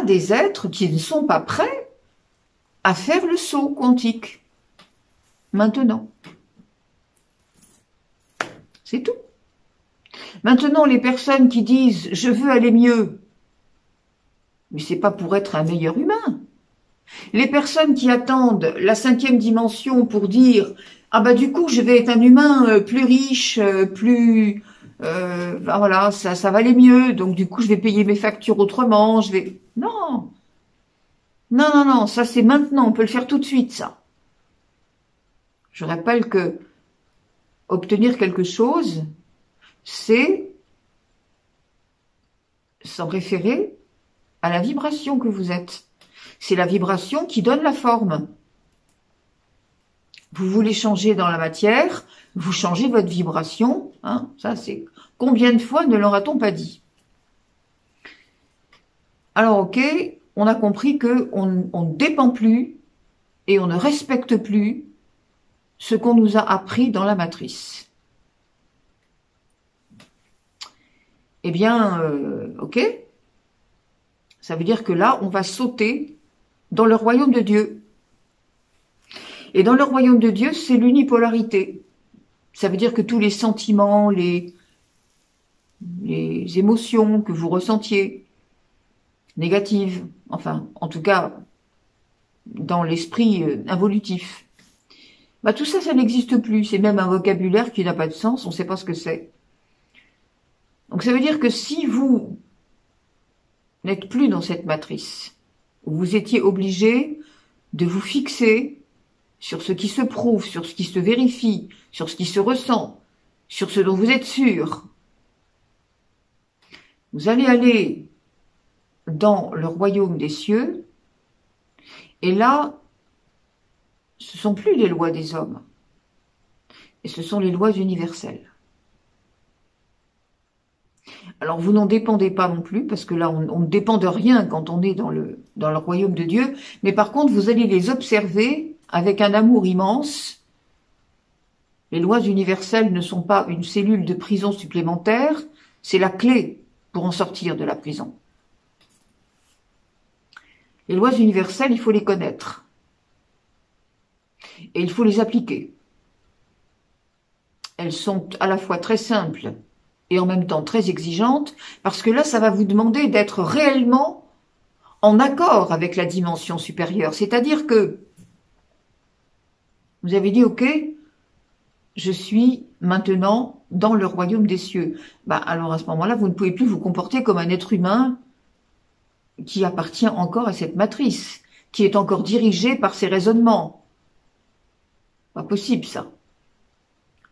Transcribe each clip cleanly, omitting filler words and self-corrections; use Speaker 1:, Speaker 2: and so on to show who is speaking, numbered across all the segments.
Speaker 1: des êtres qui ne sont pas prêts à faire le saut quantique. Maintenant. C'est tout. Maintenant, les personnes qui disent « je veux aller mieux », mais c'est pas pour être un meilleur humain. Les personnes qui attendent la 5e dimension pour dire « ah bah du coup, je vais être un humain plus riche, plus... bah voilà, ça va aller mieux, donc du coup, je vais payer mes factures autrement, je vais... » Non. Non, non, non, ça c'est maintenant, on peut le faire tout de suite, ça. Je rappelle que obtenir quelque chose, c'est s'en référer à la vibration que vous êtes. C'est la vibration qui donne la forme. Vous voulez changer dans la matière, vous changez votre vibration. Hein, ça, c'est combien de fois ne l'aura-t-on pas dit? Alors, ok, on a compris que on ne dépend plus et on ne respecte plus ce qu'on nous a appris dans la matrice. Eh bien, ok. Ça veut dire que là, on va sauter dans le royaume de Dieu. Et dans le royaume de Dieu, c'est l'unipolarité. Ça veut dire que tous les sentiments, les émotions que vous ressentiez, négatives, enfin, en tout cas, dans l'esprit involutif, bah tout ça, ça n'existe plus. C'est même un vocabulaire qui n'a pas de sens, on ne sait pas ce que c'est. Donc ça veut dire que si vous n'êtes plus dans cette matrice, où vous étiez obligé de vous fixer sur ce qui se prouve, sur ce qui se vérifie, sur ce qui se ressent, sur ce dont vous êtes sûr, vous allez aller dans le royaume des cieux, et là, ce ne sont plus les lois des hommes, et ce sont les lois universelles. Alors vous n'en dépendez pas non plus, parce que là on ne dépend de rien quand on est dans le royaume de Dieu, mais par contre vous allez les observer avec un amour immense. Les lois universelles ne sont pas une cellule de prison supplémentaire, c'est la clé pour en sortir de la prison. Les lois universelles, il faut les connaître. Et il faut les appliquer. Elles sont à la fois très simples et en même temps très exigeantes, parce que là, ça va vous demander d'être réellement en accord avec la dimension supérieure. C'est-à-dire que vous avez dit, ok, je suis maintenant dans le royaume des cieux. Bah, alors à ce moment-là, vous ne pouvez plus vous comporter comme un être humain qui appartient encore à cette matrice, qui est encore dirigé par ses raisonnements. Pas possible, ça.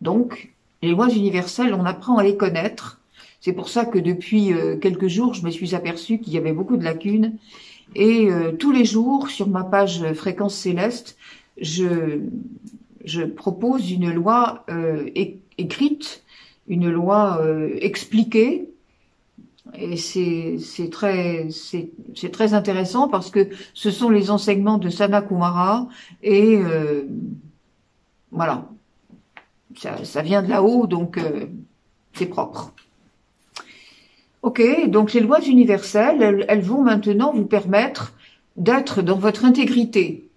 Speaker 1: Donc, les lois universelles, on apprend à les connaître. C'est pour ça que depuis quelques jours, je me suis aperçue qu'il y avait beaucoup de lacunes. Et tous les jours, sur ma page Fréquence Céleste, je propose une loi écrite, une loi expliquée. Et c'est très intéressant parce que ce sont les enseignements de Sanat Kumara et voilà. Ça vient de là-haut, donc c'est propre. Ok, donc les lois universelles, elles vont maintenant vous permettre d'être dans votre intégrité.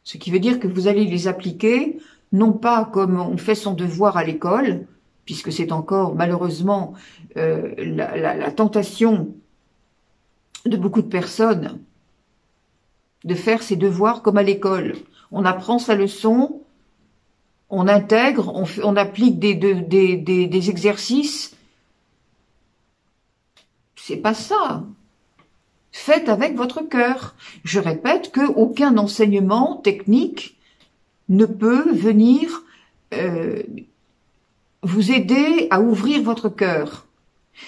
Speaker 1: Ce qui veut dire que vous allez les appliquer, non pas comme on fait son devoir à l'école, puisque c'est encore malheureusement la tentation de beaucoup de personnes de faire ses devoirs comme à l'école. On apprend sa leçon, on intègre, on applique des exercices. C'est pas ça. Faites avec votre cœur. Je répète que aucun enseignement technique ne peut venir vous aider à ouvrir votre cœur.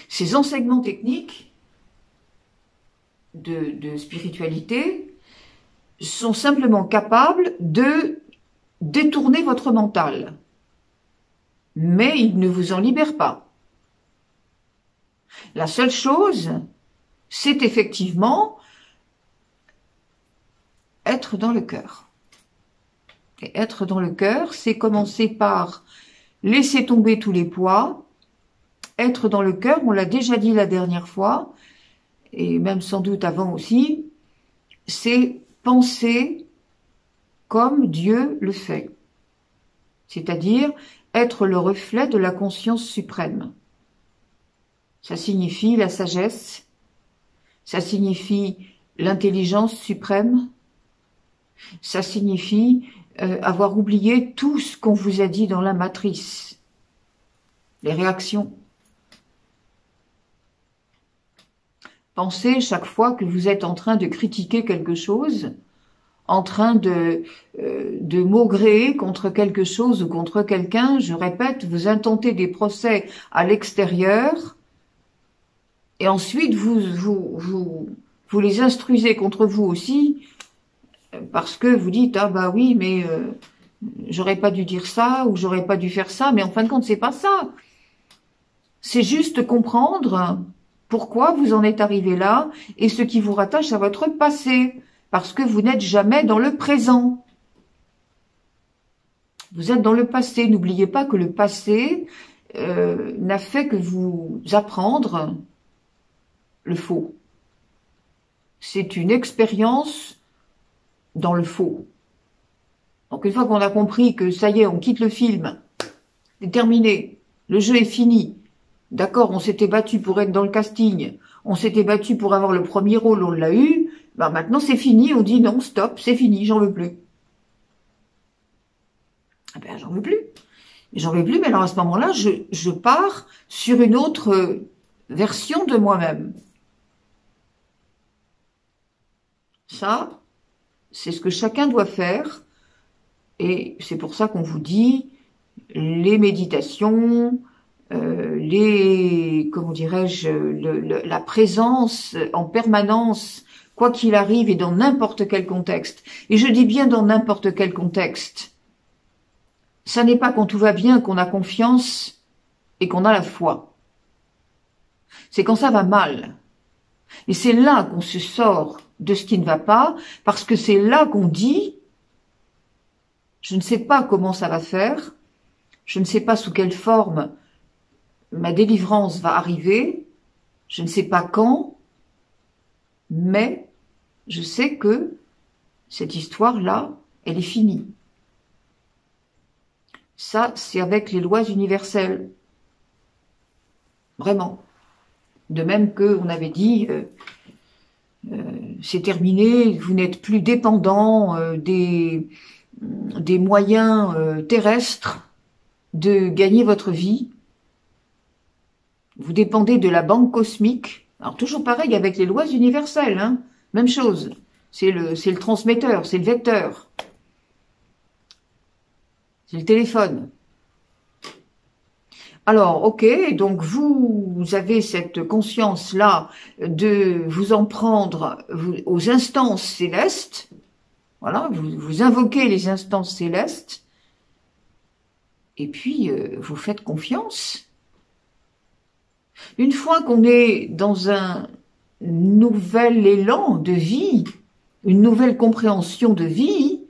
Speaker 1: Ces enseignements techniques de spiritualité sont simplement capables de détourner votre mental. Mais ils ne vous en libèrent pas. La seule chose, c'est effectivement être dans le cœur. Et être dans le cœur, c'est commencer par laisser tomber tous les poids. Être dans le cœur, on l'a déjà dit la dernière fois, et même sans doute avant aussi, c'est penser comme Dieu le fait. C'est-à-dire être le reflet de la conscience suprême. Ça signifie la sagesse, ça signifie l'intelligence suprême, ça signifie avoir oublié tout ce qu'on vous a dit dans la matrice, les réactions. Pensez chaque fois que vous êtes en train de critiquer quelque chose, en train de maugréer contre quelque chose ou contre quelqu'un, je répète, vous intentez des procès à l'extérieur et ensuite vous les instruisez contre vous aussi parce que vous dites ah bah oui mais j'aurais pas dû dire ça ou j'aurais pas dû faire ça, mais en fin de compte c'est pas ça. C'est juste comprendre pourquoi vous en êtes arrivé là et ce qui vous rattache à votre passé. Parce que vous n'êtes jamais dans le présent. Vous êtes dans le passé. N'oubliez pas que le passé n'a fait que vous apprendre le faux. C'est une expérience dans le faux. Donc une fois qu'on a compris que ça y est, on quitte le film, c'est terminé, le jeu est fini. D'accord, on s'était battu pour être dans le casting, on s'était battu pour avoir le premier rôle, on l'a eu. Ben maintenant c'est fini, on dit non, stop, c'est fini, j'en veux plus. Eh ben j'en veux plus. J'en veux plus, mais alors à ce moment-là, je pars sur une autre version de moi-même. Ça, c'est ce que chacun doit faire. Et c'est pour ça qu'on vous dit les méditations, comment dirais-je, la présence en permanence, quoi qu'il arrive et dans n'importe quel contexte. Et je dis bien dans n'importe quel contexte. Ça n'est pas quand tout va bien qu'on a confiance et qu'on a la foi. C'est quand ça va mal. Et c'est là qu'on se sort de ce qui ne va pas, parce que c'est là qu'on dit « Je ne sais pas comment ça va faire, je ne sais pas sous quelle forme ma délivrance va arriver, je ne sais pas quand, mais je sais que cette histoire-là, elle est finie. » Ça, c'est avec les lois universelles. Vraiment. De même qu'on avait dit, c'est terminé, vous n'êtes plus dépendant des moyens terrestres de gagner votre vie. Vous dépendez de la banque cosmique. Alors toujours pareil avec les lois universelles, hein. Même chose. C'est le transmetteur, c'est le vecteur. C'est le téléphone. Alors, ok, donc vous avez cette conscience-là de vous en prendre aux instances célestes. Voilà, vous invoquez les instances célestes. Et puis, vous faites confiance. Une fois qu'on est dans un nouvel élan de vie, une nouvelle compréhension de vie,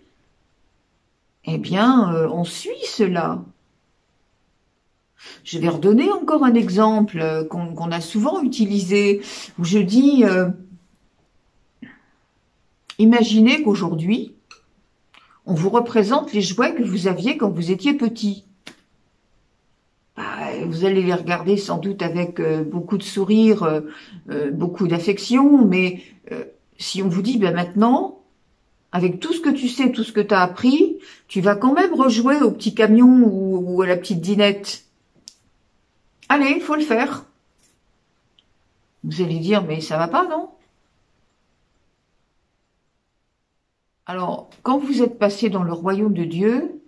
Speaker 1: eh bien, on suit cela. Je vais redonner encore un exemple qu'on a souvent utilisé, où je dis, imaginez qu'aujourd'hui, on vous représente les jouets que vous aviez quand vous étiez petit. Bah, vous allez les regarder sans doute avec beaucoup de sourire, beaucoup d'affection, mais si on vous dit, ben maintenant, avec tout ce que tu sais, tout ce que tu as appris, tu vas quand même rejouer au petit camion ou à la petite dinette. Allez, il faut le faire. Vous allez dire, mais ça va pas, non? Alors, quand vous êtes passé dans le royaume de Dieu,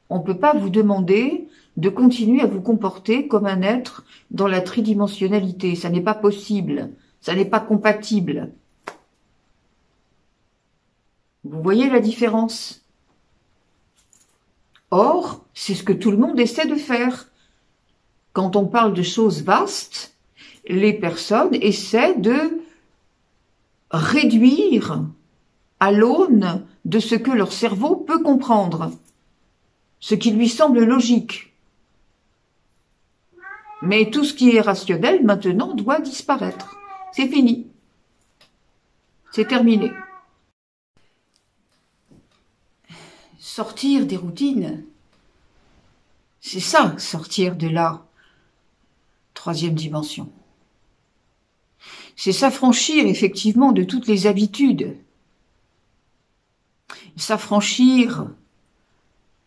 Speaker 1: on ne peut pas vous demander de continuer à vous comporter comme un être dans la tridimensionnalité. Ça n'est pas possible. Ça n'est pas compatible. Vous voyez la différence? Or, c'est ce que tout le monde essaie de faire. Quand on parle de choses vastes, les personnes essaient de réduire à l'aune de ce que leur cerveau peut comprendre, ce qui lui semble logique. Mais tout ce qui est rationnel, maintenant, doit disparaître. C'est fini. C'est terminé. Sortir des routines, c'est ça, sortir de la troisième dimension. C'est s'affranchir effectivement de toutes les habitudes, s'affranchir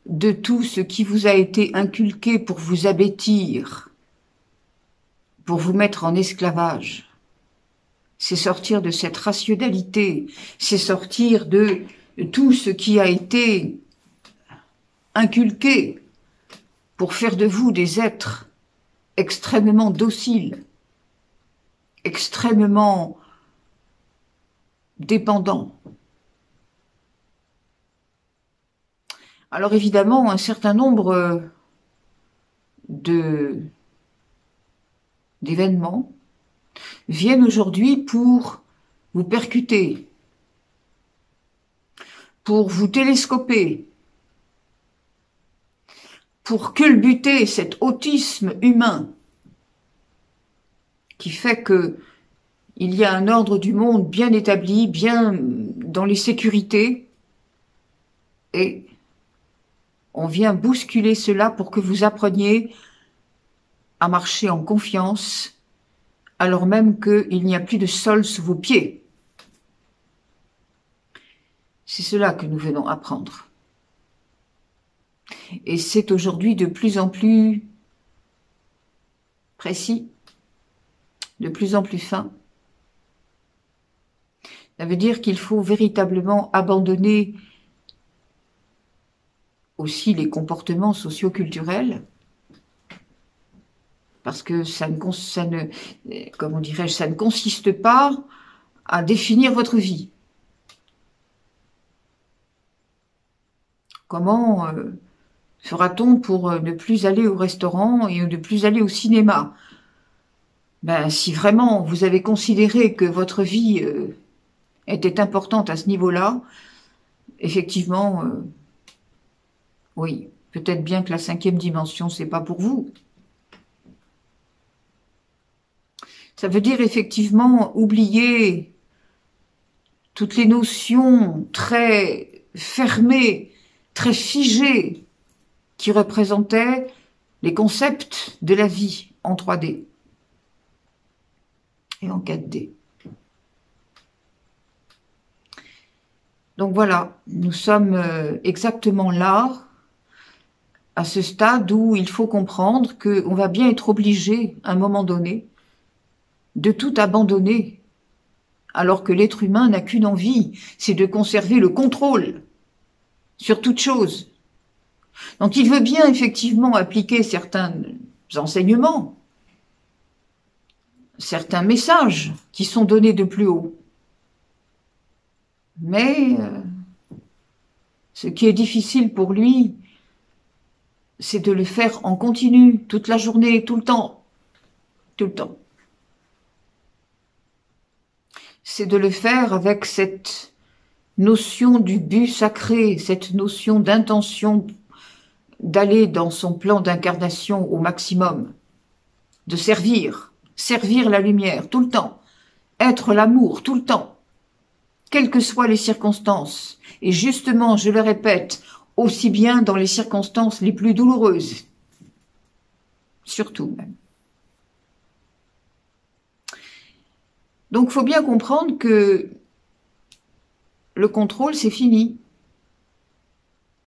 Speaker 1: de tout ce qui vous a été inculqué pour vous abêtir, pour vous mettre en esclavage. C'est sortir de cette rationalité, c'est sortir de tout ce qui a été inculqué pour faire de vous des êtres extrêmement dociles, extrêmement dépendants. Alors évidemment, un certain nombre d'événements viennent aujourd'hui pour vous percuter, pour vous télescoper, pour culbuter cet autisme humain qui fait que il y a un ordre du monde bien établi, bien dans les sécurités, et on vient bousculer cela pour que vous appreniez à marcher en confiance, alors même qu'il n'y a plus de sol sous vos pieds. C'est cela que nous venons apprendre. Et c'est aujourd'hui de plus en plus précis, de plus en plus fin. Ça veut dire qu'il faut véritablement abandonner aussi les comportements socio-culturels, parce que ça ne consiste pas à définir votre vie. Comment fera-t-on pour ne plus aller au restaurant et ne plus aller au cinéma? Ben, si vraiment vous avez considéré que votre vie était importante à ce niveau-là, effectivement, oui, peut-être bien que la cinquième dimension, c'est pas pour vous. Ça veut dire effectivement oublier toutes les notions très fermées, très figées, qui représentaient les concepts de la vie en 3D et en 4D. Donc voilà, nous sommes exactement là, à ce stade où il faut comprendre qu'on va bien être obligé, à un moment donné, de tout abandonner, alors que l'être humain n'a qu'une envie, c'est de conserver le contrôle sur toute chose. Donc il veut bien effectivement appliquer certains enseignements, certains messages qui sont donnés de plus haut. Mais ce qui est difficile pour lui, c'est de le faire en continu, toute la journée, tout le temps. Tout le temps. C'est de le faire avec cette notion du but sacré, cette notion d'intention d'aller dans son plan d'incarnation au maximum, de servir la lumière tout le temps, être l'amour tout le temps, quelles que soient les circonstances. Et justement, je le répète, aussi bien dans les circonstances les plus douloureuses, surtout même. Donc, il faut bien comprendre que le contrôle, c'est fini.